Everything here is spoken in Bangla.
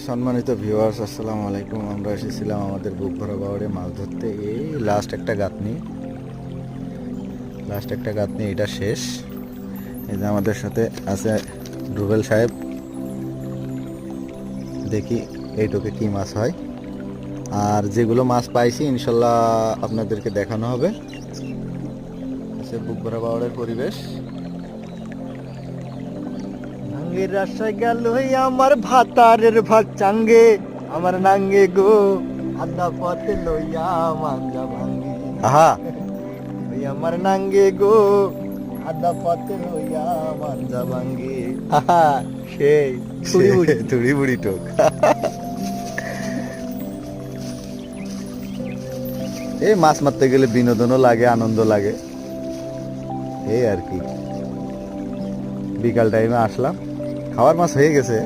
সম্মানিত ভিউয়ার্স, আসসালামু আলাইকুম। আমরা এসেছিলাম আমাদের বুক ভরা বাওয়ারে মাছ ধরতে। এই লাস্ট একটা গাঁথনি, এটা শেষ। এই যে আমাদের সাথে আছে রুবেল সাহেব। দেখি এইটুকে কি মাছ হয়, আর যেগুলো মাছ পাইছি ইনশাল্লাহ আপনাদেরকে দেখানো হবে। আছে বুক ভরা বাওয়ারের পরিবেশ। ভাঙ্গের রাস্তায় গেল আমার ভাতারের ভাগ চাঙ্গে, আমার নাঙ্গে গো আধা পথে লইয়া মাঞ্জা ভাঙ্গি। আহা, ওই আমার নাঙ্গে গো আধা পথে লইয়া মাঞ্জা ভাঙ্গি। হাহা, সেই ছুরি বুড়ি। থুড়ি বুড়ি টোক। এই মাছ মারতে গেলে বিনোদনও লাগে, আনন্দ লাগে, এই আর কি। বিকাল টাইমে আসলাম, খাওয়ার মাছ হয়ে গেছে।